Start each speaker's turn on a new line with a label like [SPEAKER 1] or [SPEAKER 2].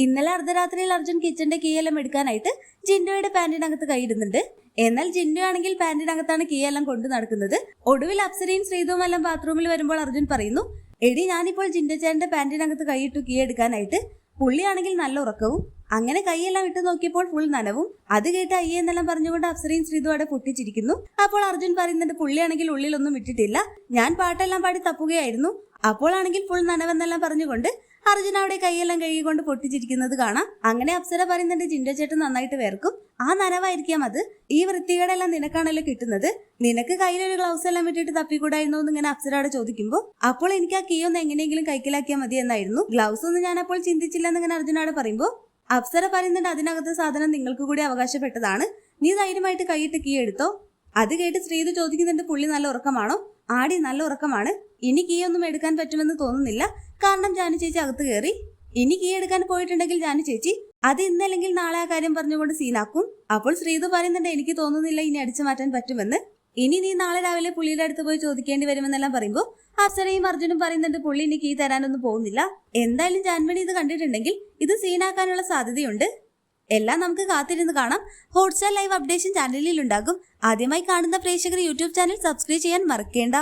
[SPEAKER 1] ഇന്നലെ അർദ്ധരാത്രിയിൽ അർജുൻ കിച്ചന്റെ കീയെല്ലാം എടുക്കാനായിട്ട് ജിൻഡോയുടെ പാന്റിനകത്ത് കൈയിടുന്നുണ്ട്. എന്നാൽ ജിൻഡോ ആണെങ്കിൽ പാന്റിനകത്താണ് കീയെല്ലാം കൊണ്ടു നടക്കുന്നത്. ഒടുവിൽ അപ്സരയും ശ്രീതുവും എല്ലാം ബാത്റൂമിൽ വരുമ്പോൾ അർജുൻ പറയുന്നു, എടി ഞാനിപ്പോൾ ജിൻഡോ ചേട്ടന്റെ പാന്റിനകത്ത് കൈയിട്ടു കീ എടുക്കാനായിട്ട്. പുള്ളിയാണെങ്കിൽ നല്ല ഉറക്കവും. അങ്ങനെ കൈയെല്ലാം ഇട്ട് നോക്കിയപ്പോൾ ഫുൾ നനവും. അത് കേട്ട് അയ്യേ എന്നെല്ലാം പറഞ്ഞുകൊണ്ട് അപ്സരയും ശ്രീതു അവിടെ പൊട്ടിച്ചിരിക്കുന്നു. അപ്പോൾ അർജുൻ പറയുന്നുണ്ട്, പുള്ളിയാണെങ്കിൽ ഉള്ളിലൊന്നും ഇട്ടിട്ടില്ല, ഞാൻ പാട്ടെല്ലാം പാടി തപ്പുകയായിരുന്നു. അപ്പോളാണെങ്കിൽ ഫുൾ നനവെന്നെല്ലാം പറഞ്ഞുകൊണ്ട് അർജുൻ അവിടെ കൈയെല്ലാം കഴുകിക്കൊണ്ട് പൊട്ടിച്ചിരിക്കുന്നത് കാണാം. അങ്ങനെ അപ്സര പറയുന്നുണ്ട്, ജിൻഡോ ചേട്ടൻ നന്നായിട്ട് വേർക്കും, ആ നനവായിരിക്കാം അത്. ഈ വൃത്തികേടെല്ലാം നിനക്കാണല്ലോ കിട്ടുന്നത്, നിനക്ക് കയ്യിലൊരു ഗ്ലൗസ് എല്ലാം ഇട്ടിട്ട് തപ്പിക്കൂടായിരുന്നു എന്ന് ഇങ്ങനെ അപ്സര അവിടെ ചോദിക്കുമ്പോൾ, അപ്പോൾ എനിക്ക് ആ കീ ഒന്ന് എങ്ങനെയെങ്കിലും കൈക്കലാക്കിയാൽ മതി എന്നായിരുന്നു. ഗ്ലൗസ് ഒന്നും ഞാൻ അപ്പോൾ ചിന്തിച്ചില്ല എന്നിങ്ങനെ അർജുനോട് പറയുമ്പോൾ അപ്സര പറയുന്നുണ്ട്, അതിനകത്ത് സാധനം നിങ്ങൾക്ക് കൂടി അവകാശപ്പെട്ടതാണ്, നീ ധൈര്യമായിട്ട് കൈയിട്ട് കീ എടുത്തോ. അത് കേട്ട് ശ്രീതു ചോദിക്കുന്നുണ്ട്, പുള്ളി നല്ല ഉറക്കമാണോ? ആടി നല്ല ഉറക്കമാണ്, ഇനി കീ ഒന്നും എടുക്കാൻ പറ്റുമെന്ന് തോന്നുന്നില്ല, കാരണം ജാനു ചേച്ചി അകത്ത് കയറി. ഇനി കീ എടുക്കാൻ പോയിട്ടുണ്ടെങ്കിൽ ജാനു ചേച്ചി അത് ഇന്നല്ലെങ്കിൽ നാളെ ആ കാര്യം പറഞ്ഞുകൊണ്ട് സീനാക്കും. അപ്പോൾ ശ്രീതു പറയുന്നുണ്ട്, എനിക്ക് തോന്നുന്നില്ല ഇനി അടിച്ചു മാറ്റാൻ പറ്റുമെന്ന്, ഇനി നീ നാളെ രാവിലെ പുള്ളിയുടെ അടുത്ത് പോയി ചോദിക്കേണ്ടി വരുമെന്നെല്ലാം പറയുമ്പോൾ അപ്സരയും അർജുനും പറയുന്നുണ്ട്, പുള്ളി ഇനി കീ തരാനൊന്നും പോകുന്നില്ല, എന്തായാലും ജാൻമണി ഇത് കണ്ടിട്ടുണ്ടെങ്കിൽ ഇത് സീനാക്കാനുള്ള സാധ്യതയുണ്ട്. എല്ലാം നമുക്ക് കാത്തിരുന്ന് കാണാം. ഹോട്ട്സ്റ്റാർ ലൈവ് അപ്ഡേഷൻ ചാനലിൽ ഉണ്ടാകും. ആദ്യമായി കാണുന്ന പ്രേക്ഷകർ യൂട്യൂബ് ചാനൽ സബ്സ്ക്രൈബ് ചെയ്യാൻ മറക്കേണ്ട.